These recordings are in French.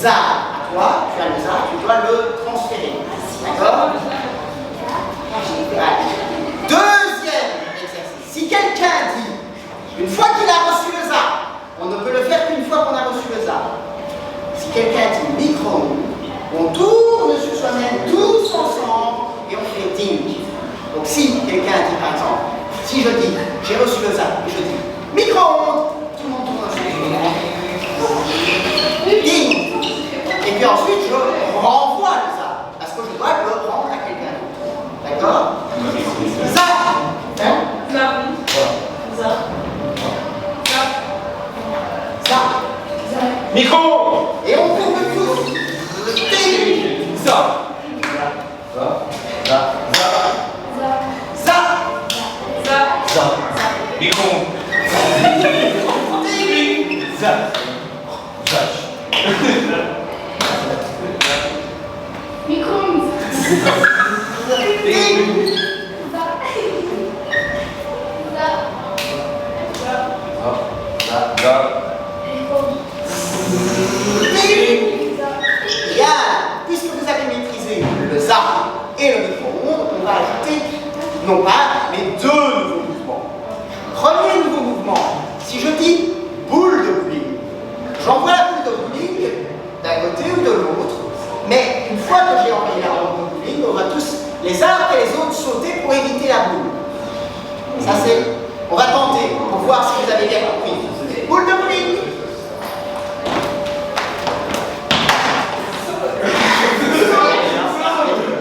ZA à toi, tu as le ZA, tu dois le transférer. D'accord? Deuxième exercice. Si quelqu'un dit, une fois qu'il a reçu le ZA, on ne peut le faire qu'une fois qu'on a reçu le ZA. Si quelqu'un dit micro-ondes, on tourne sur soi-même tous ensemble et on fait ding. Donc si quelqu'un dit par exemple, si je dis j'ai reçu le ZA et je dis micro-ondes, tout le monde tourne sur soi-même. Ding. Et puis ensuite je renvoie le ZA parce que je dois le rendre à quelqu'un d'autre. D'accord? ZA. Hein? ZA. ZA. Micro. Et on tourne tous. Ça. Micro. Bien, puisque vous avez maîtrisé le ZA et le micro-ondes, on va ajouter non pas, mais deux nouveaux mouvements. Premier nouveau mouvement, si je dis boule de bowling, j'envoie la boule de bowling d'un côté ou de l'autre, mais une fois que j'ai envoyé la boule de bowling, on va tous les uns après les autres sauter pour éviter la boule. Ça c'est, on va tenter pour voir si vous avez bien compris. Boule de bowling.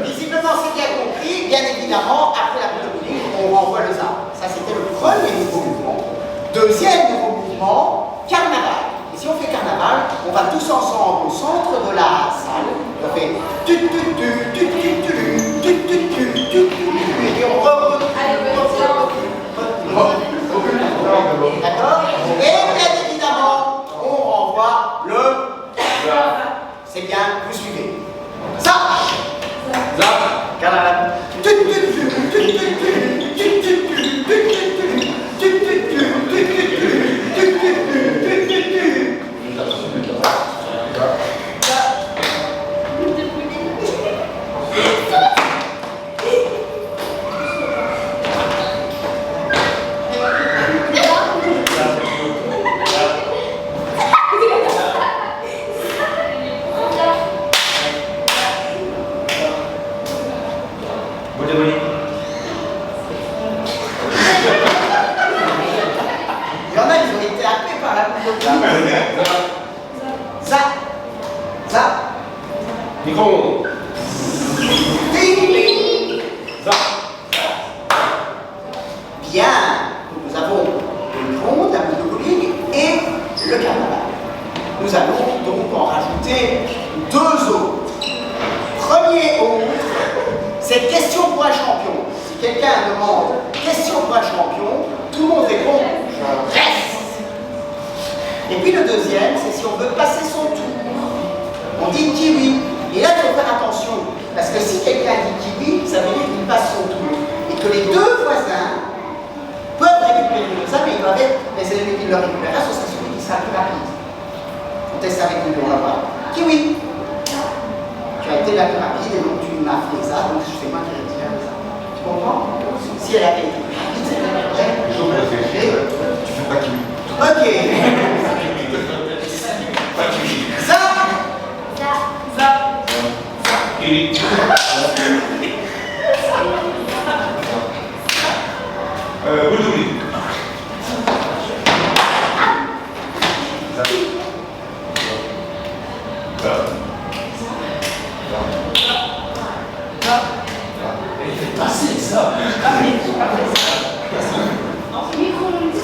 Visiblement c'est bien compris, bien évidemment, après la boule de bowling, on renvoie le ZA. Ça c'était le premier nouveau mouvement. Deuxième nouveau mouvement, carnaval. Et si on fait carnaval, on va tous ensemble au centre de la salle. On fait tu tu tu tu tu tu tu tu tu tu et on d'accord? Et bien évidemment, on renvoie le c'est bien, vous suivez. Ça carnaval. Il y en a, ils ont été happés par la boule de bowling. Ça. Ça. Micro. Ding. Ça. Bien. Nous avons le micro-ondes, la boule de bowling et le carnaval. Nous allons donc en rajouter deux autres. Premier autre, c'est question pour un champion. Si quelqu'un demande question pour un champion, tout le monde répond je reste. Et puis le deuxième, c'est si on veut passer son tour. On dit kiwi. Et là, il faut faire attention. Parce que si quelqu'un dit kiwi, ça veut dire qu'il passe son tour. Et que les deux voisins peuvent récupérer le ZA, mais ils doivent être les ennemis qui le récupèrent. Ce sera celui qui sera plus rapide. On teste avec lui, on va voir. Kiwi. Tu as été la plus rapide et donc tu m'as fait ça, donc c'est moi qui récupère le ZA. Tu comprends? Si elle a été plus rapide, c'est elle. Tu fais pas kiwi. Ok. Pas kiwi. Ça. Kiwi. Boule de bowling. Passer ça. Micro-ondes.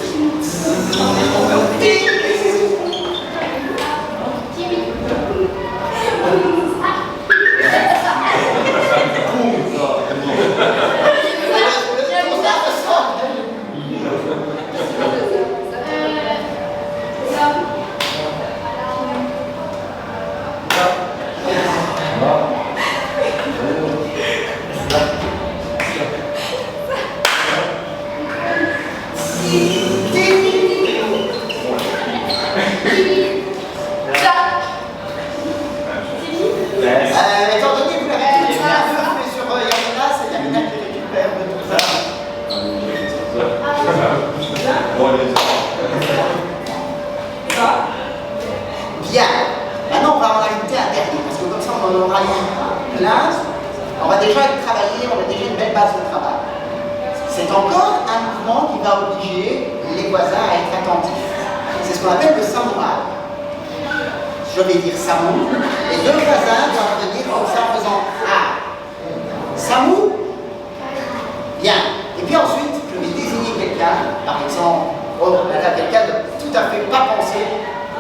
on aura eu plein, on va déjà travailler, on a déjà une belle base de travail. C'est encore un mouvement qui va obliger les voisins à être attentifs. C'est ce qu'on appelle le samouraï. Je vais dire Samou, et deux voisins doivent venir comme ça en faisant Ah. Samou. Bien. Et puis ensuite, je vais désigner quelqu'un, par exemple, quelqu'un de tout à fait pas pensé.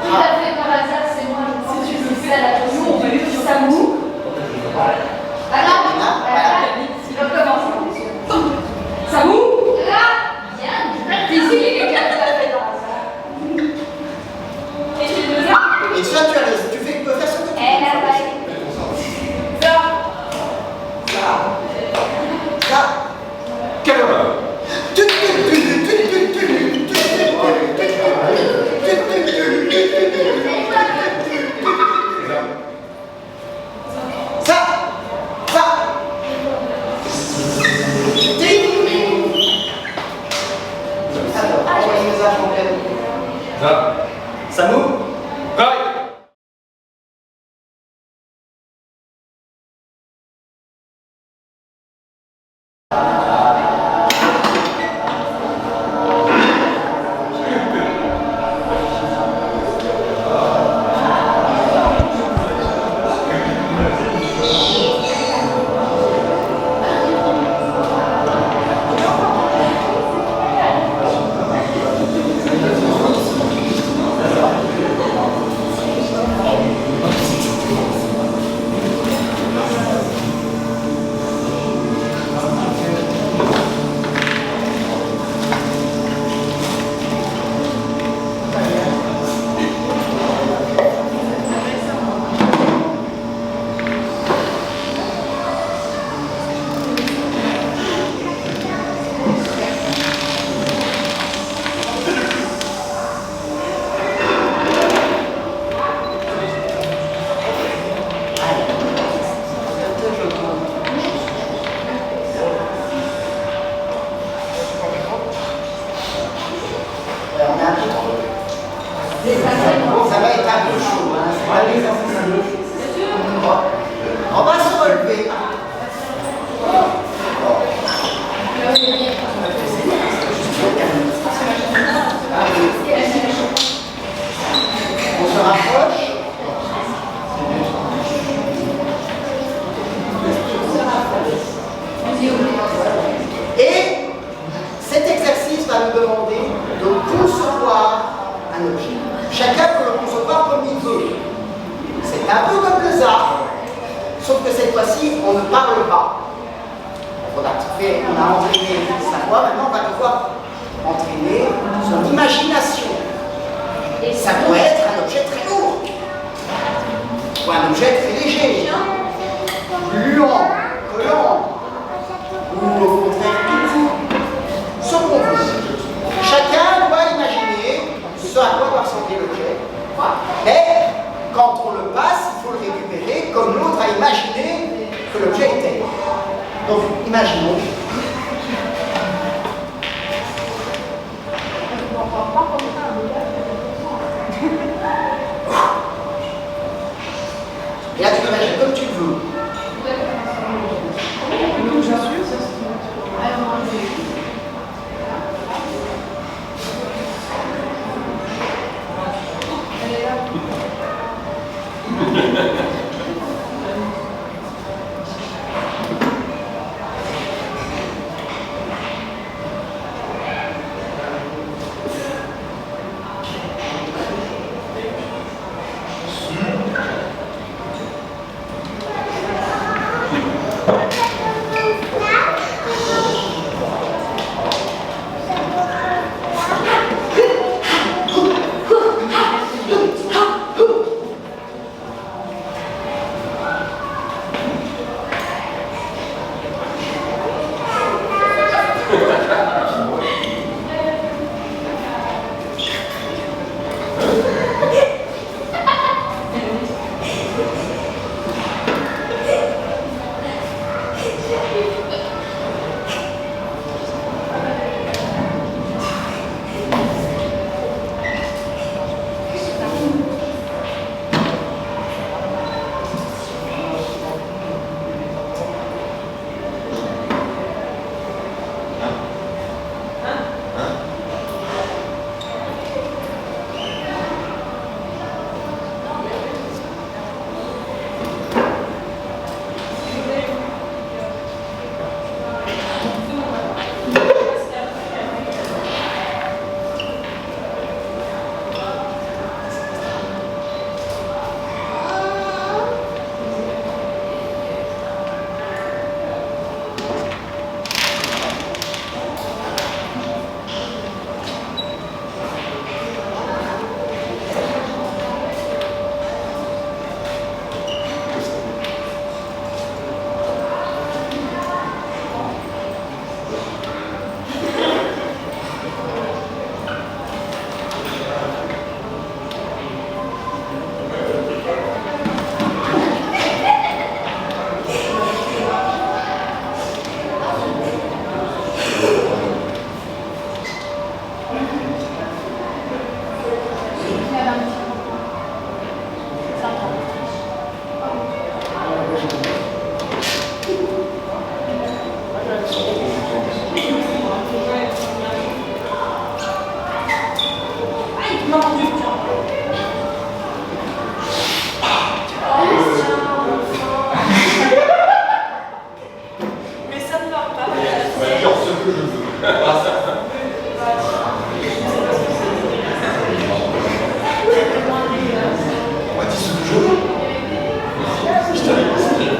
Tout à fait par hasard, c'est moi. Si tu veux faire la question, on va lui dire Samou. Alors, il va commencer. Samou. Là, bien. Désigner quelqu'un tout à fait par hasard. Et tu veux ça? Et ça, tu peux faire ce que tu veux. Elle a pas Ça. Quelle heure? Samou. Ça va être un peu chaud, hein. On va se relever. On se rapproche. Et cet exercice va nous demander de concevoir un objet. Chacun peut le concevoir comme il veut. C'est un peu comme les arts, sauf que cette fois-ci, on ne parle pas. On a entraîné sa voix, maintenant on va devoir entraîner son imagination. Et ça peut être un objet très lourd, ou un objet très léger, gluant, collant, ou au contraire tout court. Ce qu'on veut. Chacun doit imaginer ce à quoi doit ressembler l'objet. Mais quand on le passe, il faut le récupérer comme l'autre a imaginé que l'objet était. Donc, imaginons. Et là, tu imagines comme tu veux. Mais ça ne va pas. Je vais dire ce que je veux. On va dire ce que je veux. Je t'avais dit.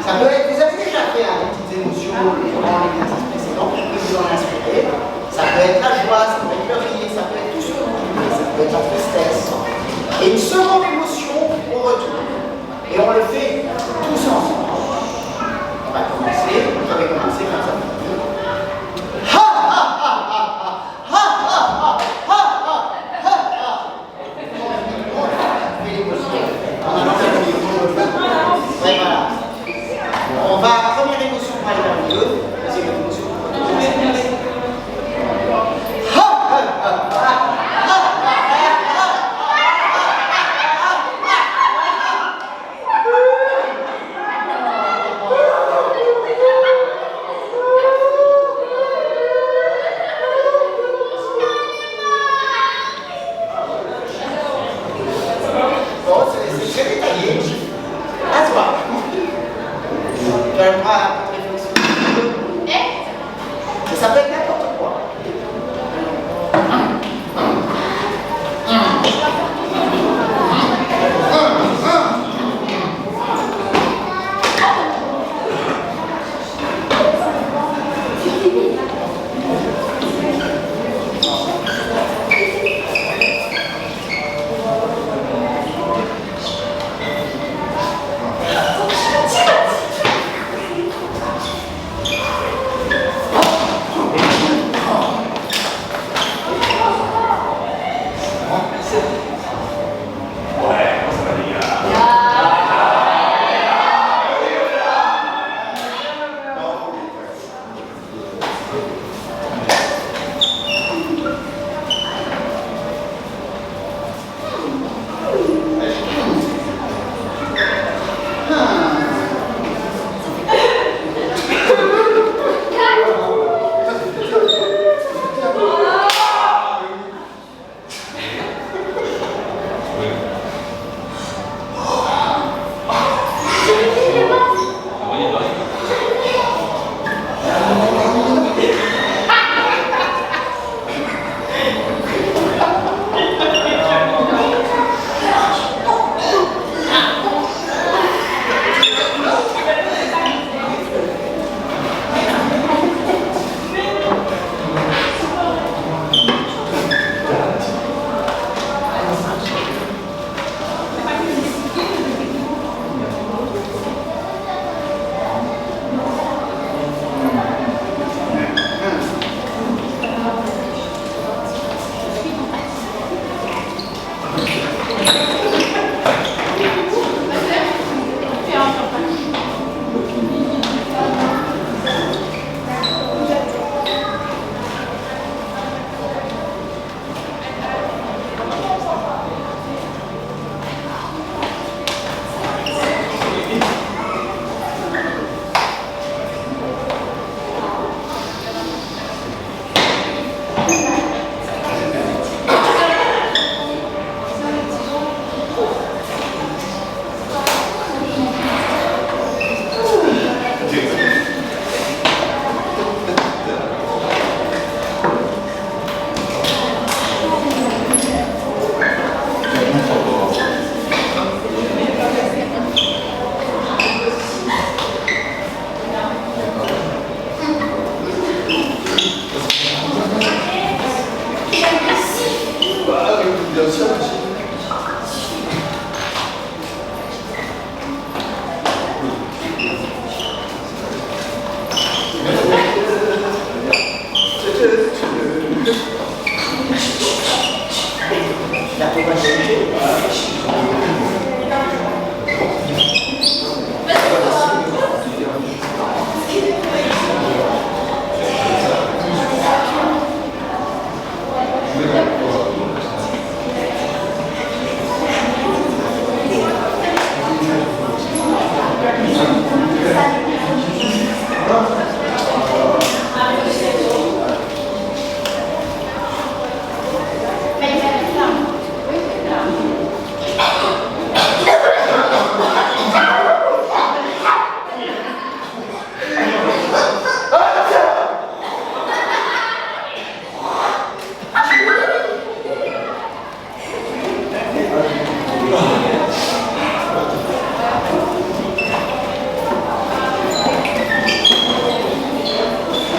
Ça peut être, vous avez déjà fait des petites émotions durant l'exercice précédent, que vous en inspirez. Ça peut être la joie, ça peut être le rire, ça peut être tout ce que vous voulez, ça peut être la tristesse. Et une seconde émotion au retour. Et on le fait tous ensemble. On va commencer, vous avez commencé comme ça. Ha ha ha ha ha ha ha ha ha ha. On fait l'émotion. On a lancé le niveau. Oui, voilà. On va, première émotion pour aller vers le milieu, deuxième émotion pour retourner. Ha ha ha ha ha. Bon, c'est très détaillé. À toi. Tu as le droit à une réflexion. Et ça peut être n'importe quoi.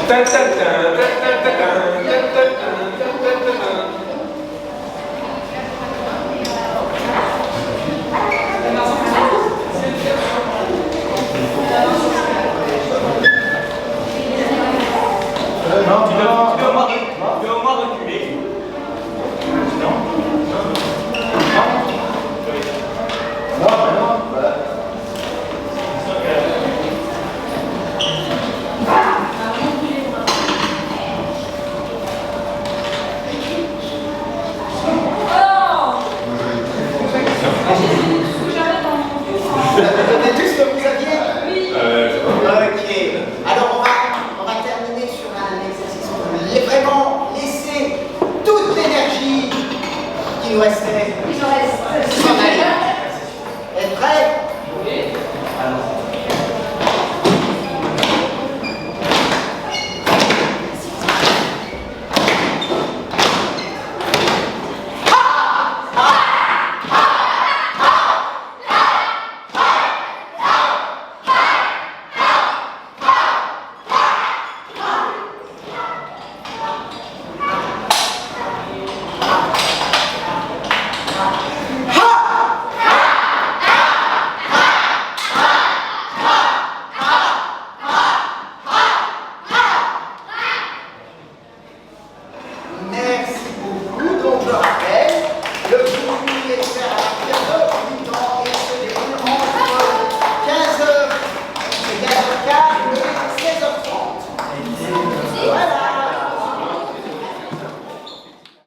Ta ta ta ta ta.